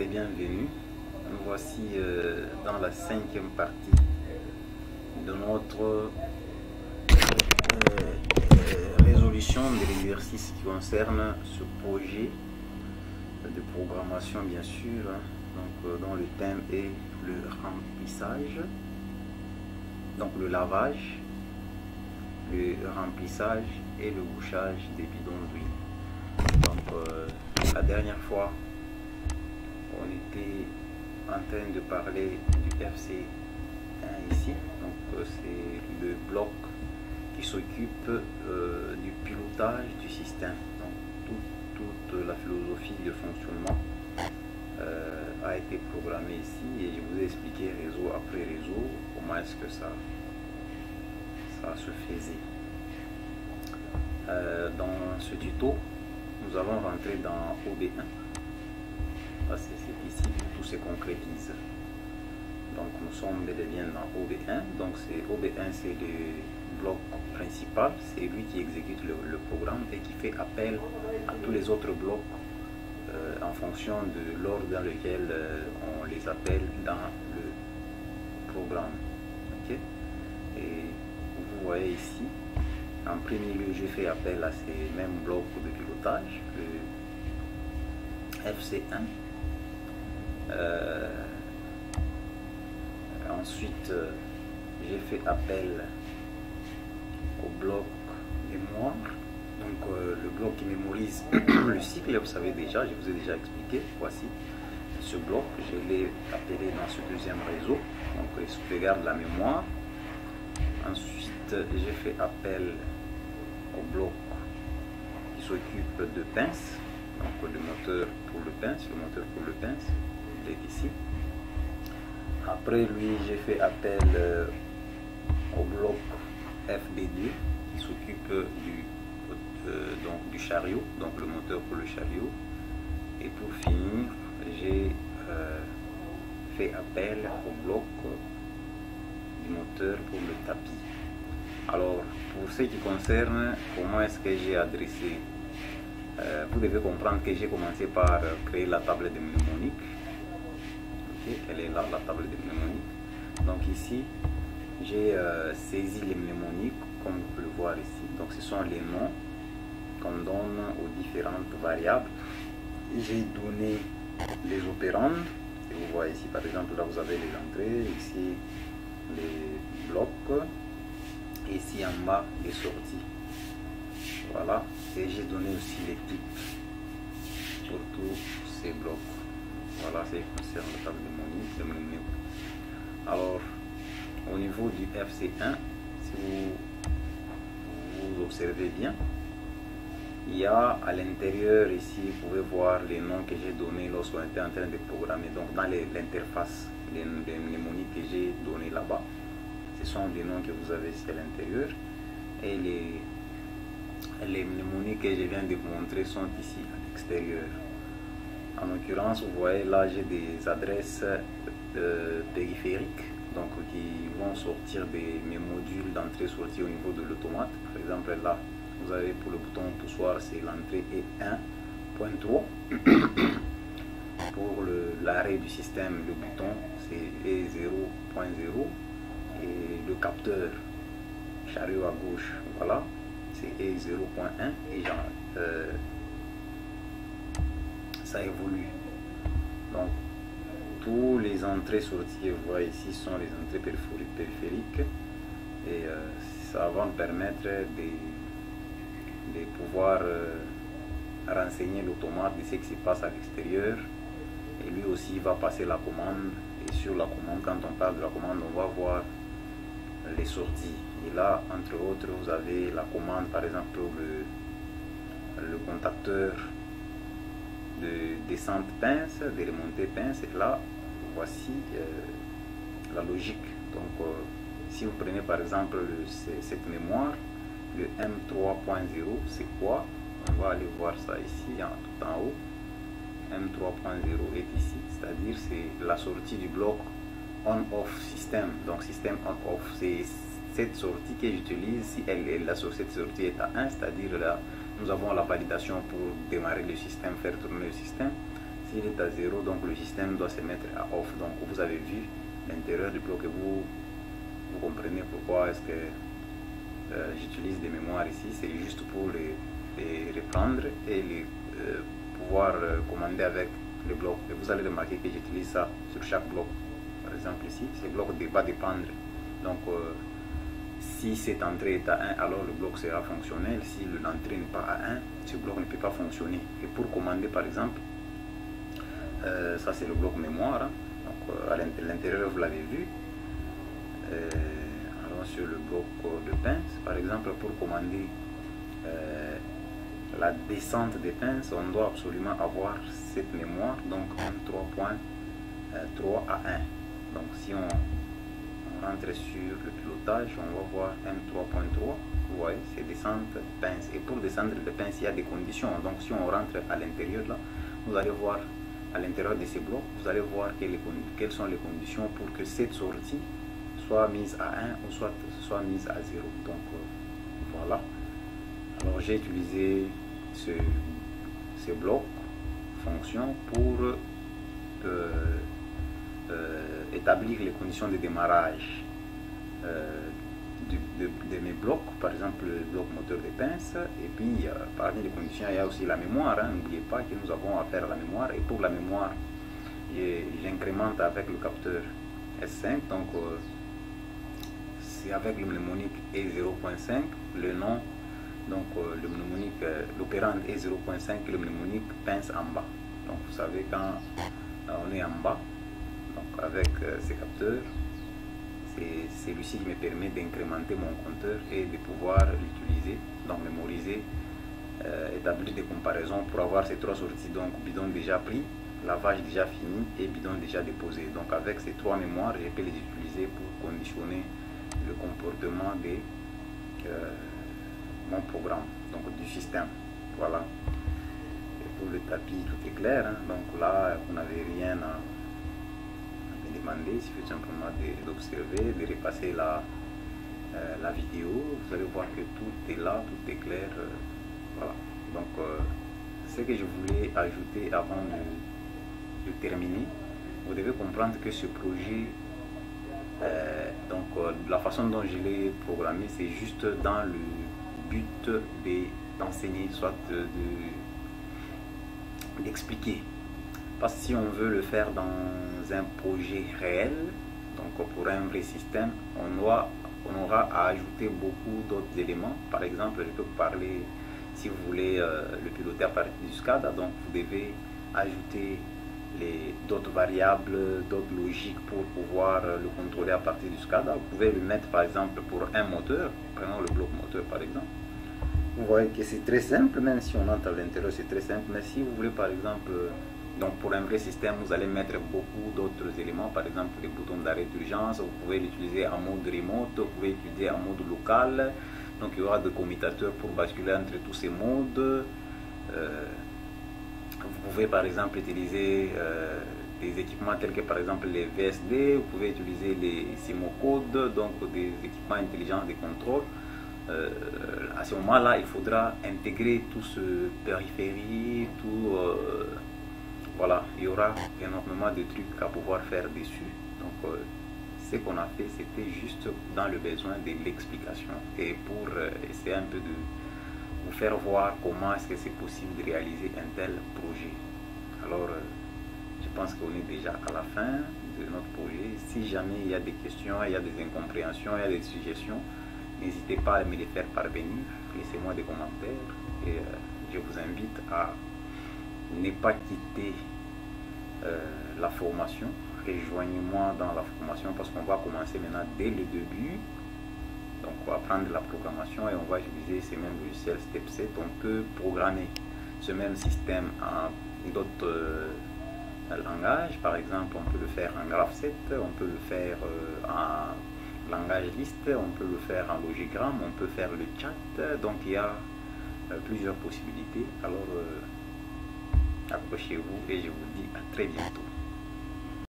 et bienvenue. Nous voici dans la cinquième partie de notre résolution de l'exercice qui concerne ce projet de programmation, bien sûr, donc, dont le thème est le remplissage, donc le lavage, le remplissage et le bouchage des bidons d'huile. Donc la dernière fois on était en train de parler du FC1 ici, donc c'est le bloc qui s'occupe du pilotage du système. Donc toute la philosophie de fonctionnement a été programmée ici et je vous ai expliqué réseau après réseau comment est-ce que ça se faisait. Dans ce tuto, nous allons rentrer dans OB1. C'est ici où tout se concrétise. Donc nous sommes bel et bien dans OB1. Donc OB1, c'est le bloc principal, c'est lui qui exécute le programme et qui fait appel à tous les autres blocs en fonction de l'ordre dans lequel on les appelle dans le programme. Okay? Et vous voyez ici, en premier lieu, j'ai fait appel à ces mêmes blocs de pilotage, le FC1. Ensuite, j'ai fait appel au bloc mémoire, donc le bloc qui mémorise le cycle, vous savez déjà, je vous ai déjà expliqué. Voici ce bloc, je l'ai appelé dans ce deuxième réseau, donc il sauvegarde la mémoire. Ensuite, j'ai fait appel au bloc qui s'occupe de pince, donc le moteur pour le pince, il est ici. Après lui, j'ai fait appel au bloc FD2 qui s'occupe du chariot, donc le moteur pour le chariot. Et pour finir, j'ai fait appel au bloc du moteur pour le tapis. Alors, pour ce qui concerne comment est-ce que j'ai adressé, vous devez comprendre que j'ai commencé par créer la table de mnémonique. Okay, elle est là, la table de mnémonique. Donc ici, j'ai saisi les mnémoniques, comme vous pouvez le voir ici. Donc ce sont les noms qu'on donne aux différentes variables. J'ai donné les opérandes. Et vous voyez ici, par exemple, là vous avez les entrées, ici les blocs, et ici en bas les sorties. Voilà. Et j'ai donné aussi les types pour tous ces blocs. Voilà, c'est ce qui concerne la table de mnémonique. Alors, au niveau du FC1, si vous observez bien, il y a à l'intérieur ici, vous pouvez voir les noms que j'ai donnés lorsqu'on était en train de programmer. Donc dans l'interface, les mnémoniques que j'ai donné là-bas, ce sont les noms que vous avez ici à l'intérieur. Et les mnémoniques que je viens de vous montrer sont ici à l'extérieur. En l'occurrence, vous voyez là, j'ai des adresses périphériques, donc qui vont sortir mes modules d'entrée-sortie au niveau de l'automate. Par exemple, là, vous avez pour le bouton poussoir, c'est l'entrée E1.3. Pour l'arrêt du système, le bouton, c'est E0.0. Et le capteur chariot à gauche, voilà, c'est E0.1. Et ça évolue. Donc tous les entrées-sorties que vous voyez ici sont les entrées périphériques et ça va me permettre de pouvoir renseigner l'automate de ce qui se passe à l'extérieur, et lui aussi va passer la commande, et sur la commande, quand on parle de la commande, on va voir les sorties. Et là, entre autres, vous avez la commande, par exemple le contacteur de descente pince, de remontée pince. Et là, voici la logique. Donc si vous prenez par exemple cette mémoire, le M3.0, c'est quoi? On va aller voir ça ici, tout en haut. M3.0 est ici, c'est-à-dire c'est la sortie du bloc on-off système. Donc système on-off, c'est cette sortie que j'utilise si cette sortie est à 1, c'est-à-dire là nous avons la validation pour démarrer le système, faire tourner le système. S'il est à 0, donc le système doit se mettre à off. Donc vous avez vu l'intérieur du bloc et vous comprenez pourquoi est-ce que j'utilise des mémoires ici. C'est juste pour les reprendre et les pouvoir commander avec le bloc. Et vous allez remarquer que j'utilise ça sur chaque bloc. Par exemple ici, ce bloc va dépendre. Donc si cette entrée est à 1, alors le bloc sera fonctionnel. Si l'entrée n'est pas à 1, ce bloc ne peut pas fonctionner. Et pour commander par exemple, ça c'est le bloc mémoire. Donc à l'intérieur vous l'avez vu. Allons sur le bloc de pince. Par exemple, pour commander la descente des pinces, on doit absolument avoir cette mémoire, donc M3.3 à 1. Donc si on rentre sur le pilotage, on va voir M3.3, vous voyez, c'est descente pince. Et pour descendre les pinces, il y a des conditions. Donc si on rentre à l'intérieur là, vous allez voir à l'intérieur de ces blocs, vous allez voir quelles sont les conditions pour que cette sortie soit mise à 1 ou soit mise à 0. Donc voilà. Alors j'ai utilisé ce bloc fonction pour établir les conditions de démarrage de mes blocs, par exemple le bloc moteur de pince. Et puis parmi les conditions, il y a aussi la mémoire. N'oubliez pas que nous avons affaire à la mémoire. Et pour la mémoire, j'incrémente avec le capteur S5. Donc c'est avec le mnémonique E0.5, le nom, donc le mnémonique, l'opérande E0.5, le mnémonique pince en bas. Donc vous savez, quand on est en bas, donc avec ces capteurs, c'est celui-ci qui me permet d'incrémenter mon compteur et de pouvoir l'utiliser, donc mémoriser, établir des comparaisons pour avoir ces trois sorties, donc bidon déjà pris, lavage déjà fini et bidon déjà déposé. Donc avec ces trois mémoires, je peux les utiliser pour conditionner le comportement de mon programme, donc du système. Voilà. Et pour le tapis, tout est clair. Donc là, vous n'avez rien à me demander. Il suffit simplement d'observer, de repasser la vidéo. Vous allez voir que tout est là, tout est clair. Voilà. Donc, ce que je voulais ajouter avant de terminer, vous devez comprendre que ce projet, la façon dont je l'ai programmé, c'est juste dans le but d'enseigner, soit d'expliquer. Parce que si on veut le faire dans un projet réel, donc pour un vrai système, on aura à ajouter beaucoup d'autres éléments. Par exemple, je peux vous parler, si vous voulez le piloter à partir du SCADA, donc vous devez ajouter d'autres variables, d'autres logiques pour pouvoir le contrôler à partir du SCADA. Vous pouvez le mettre par exemple pour un moteur, prenons le bloc moteur par exemple. Vous voyez que c'est très simple, même si on entre à l'intérieur c'est très simple, mais si vous voulez par exemple, donc pour un vrai système, vous allez mettre beaucoup d'autres éléments, par exemple les boutons d'arrêt d'urgence, vous pouvez l'utiliser en mode remote, vous pouvez l'utiliser en mode local, donc il y aura des commutateurs pour basculer entre tous ces modes. Vous pouvez par exemple utiliser des équipements tels que par exemple les VSD, vous pouvez utiliser les SIMO-codes, donc des équipements intelligents de contrôle. À ce moment-là, il faudra intégrer tout ce périphérie, tout voilà, il y aura énormément de trucs à pouvoir faire dessus. Donc ce qu'on a fait, c'était juste dans le besoin de l'explication et pour essayer un peu de vous faire voir comment est-ce que c'est possible de réaliser un tel projet. Alors je pense qu'on est déjà à la fin de notre projet. Si jamais il y a des questions, il y a des incompréhensions, il y a des suggestions, n'hésitez pas à me les faire parvenir, laissez-moi des commentaires et je vous invite à ne pas quitter la formation. Rejoignez-moi dans la formation parce qu'on va commencer maintenant dès le début. Donc on va prendre la programmation et on va utiliser ces mêmes logiciels Step 7. On peut programmer ce même système en d'autres langages. Par exemple, on peut le faire en Graph7, on peut le faire en langage liste, on peut le faire en logigramme, on peut faire le chat. Donc il y a plusieurs possibilités. Alors accrochez-vous et je vous dis à très bientôt.